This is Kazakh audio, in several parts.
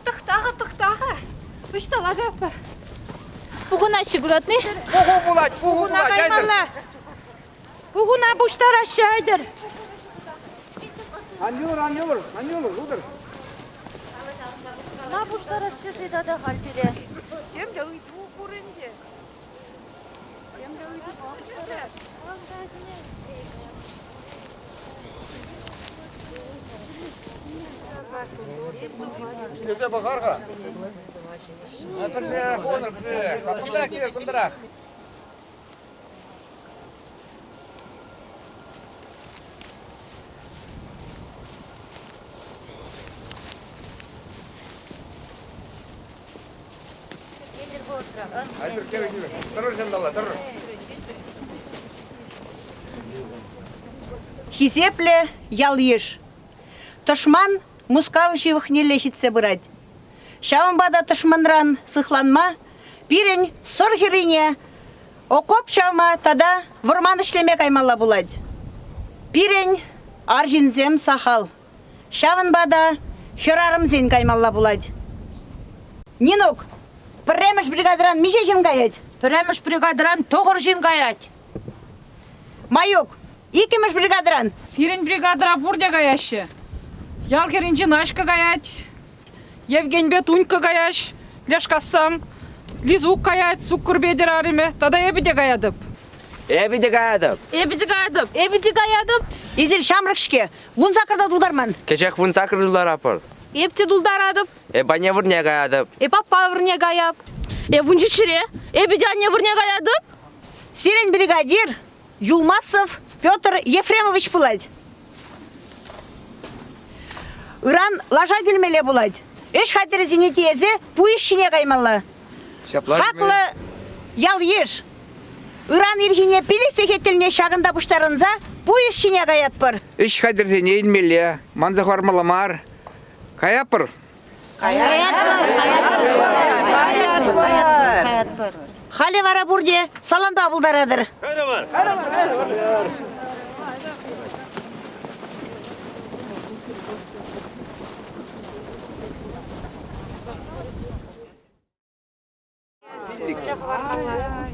Тахтаға. Выштала да. Пугуна шигуратны. Пугуна каймалла. Пугуна буштар aşağıdır. Anlıyor, udur. Na buштар aşağıda da halbire. Hem de uydu kurunca. Hem de uydu kurunca. Göze bakar ha. Apırca, konur, kundurak girer, kundurak. Aydır, kere girer. Tırır jandala, tırır. Хисепле ял еш. Тышман мускавышевых не лечится брать. Шавамбада тышманран сыхланма, пирень сорхирине, окоп чавма тада ворман ишлеме каймалла булать. Пирень аржинзем сахал. Шаванбада херарымзен каймалла булать. Нинок, премеш бригадыран мише жин гаять? Премеш бригадыран тоғыр жин гаять. Майок, икимеш бригадыран? Пирин бригадыра бурде гаяшы. Ялгеринжи Нашка гаять. Евгень Бетунька гаяш. Лешкасам. Лизук гаять. Суккур бедер ариме. Тада ебиде гаядып. Эбиде гаядып. Изир шамрыкшке, вун закырда дударман. Кечек вун сакырдылар апыр. Епте дулдарадып. Баня вырне гаядып. Папа вырне гаяп. Вунчи чире. Бидяне вырне гаядып. Сирень бригадир Юлмасов Петр Ефремович булать. Иран лажа гүлмеле булать. Эш хатерезине тезе пуищине каймалла. Хаклы ял еш. Иран ирхине пилисте кетилне шагында буштарынза пуищине гаятпыр. İş kadirse ne ilmeli, manzak varmalamar. Kayapır. Хали вара бурде саланда булдарадыр.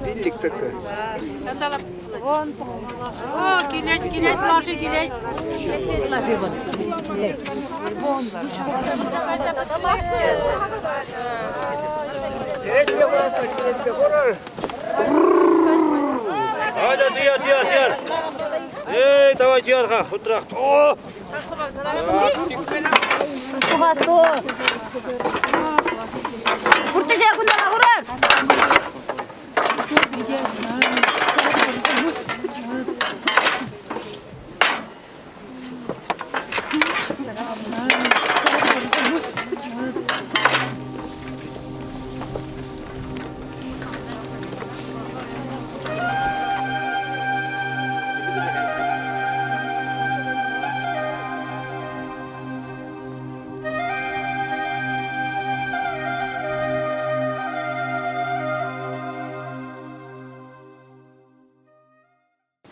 Billik tıkı. Гилять, ложи, гилять. Haydi diğer. Ey давай diğer oturak. Oh! Kurtese yakında vurar.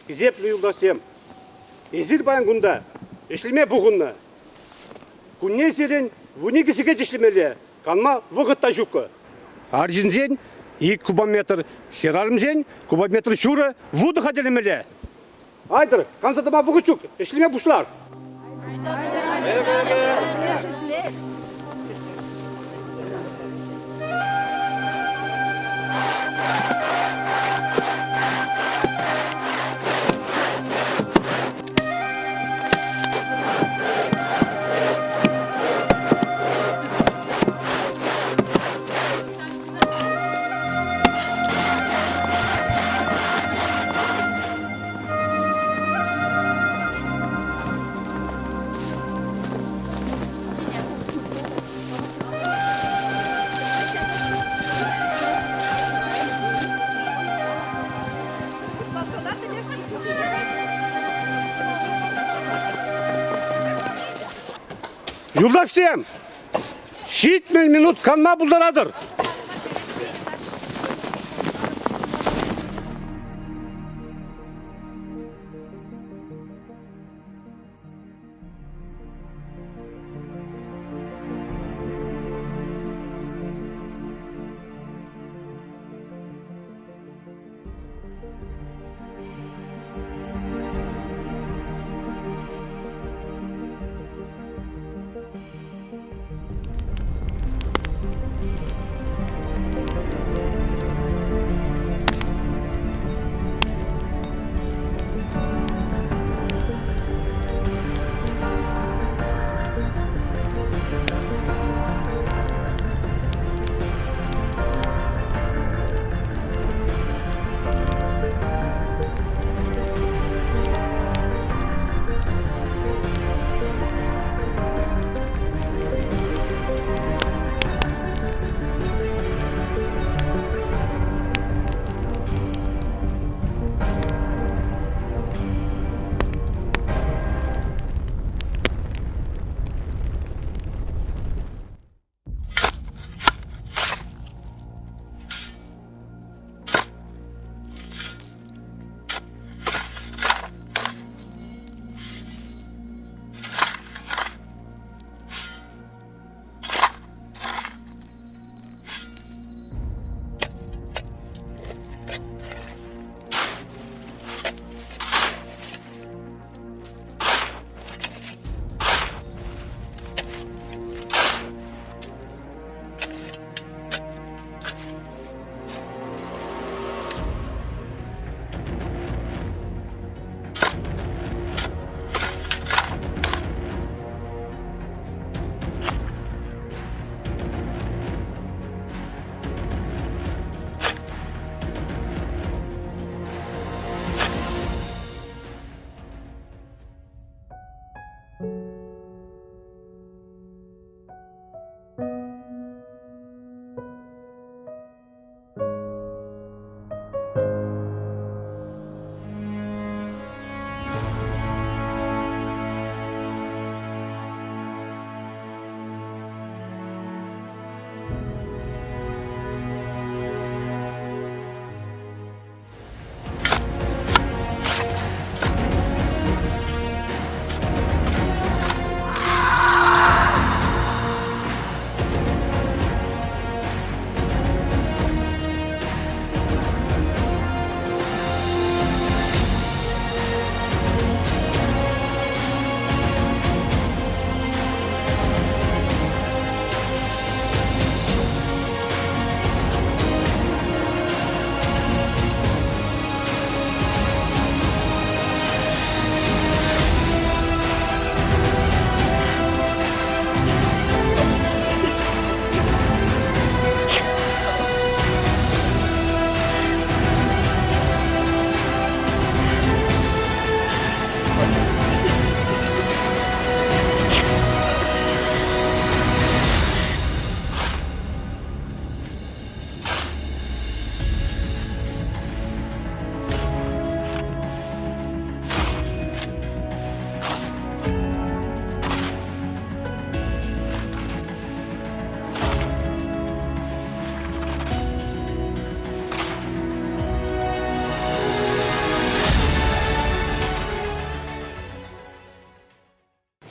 Gizepli yıldasım. Ezir bayan gunda. İşleme buğunna. Kunne serin vuni kisiге işlemeli. Kanma vıgıtta жука. Аржинзен 2 кубометр, херармзен кубометр шура вуды хаделемели. Айдыр, консатыма вугычук, işleme buşlar. Yoldaşım, şiit minut kanma buldaradır.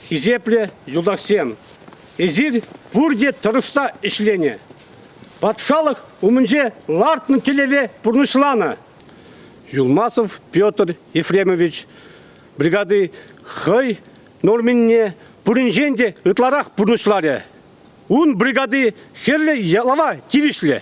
хизепле юлдашсем. Эзир бурде тұрыпса ішлене. Патшалық умынже лартны телеве пурнышлана. Юлмасов Петр Ефремович бригады хай норминне пуринженде ытларах пурнышларе. Un brigadi herle yalava tivişle.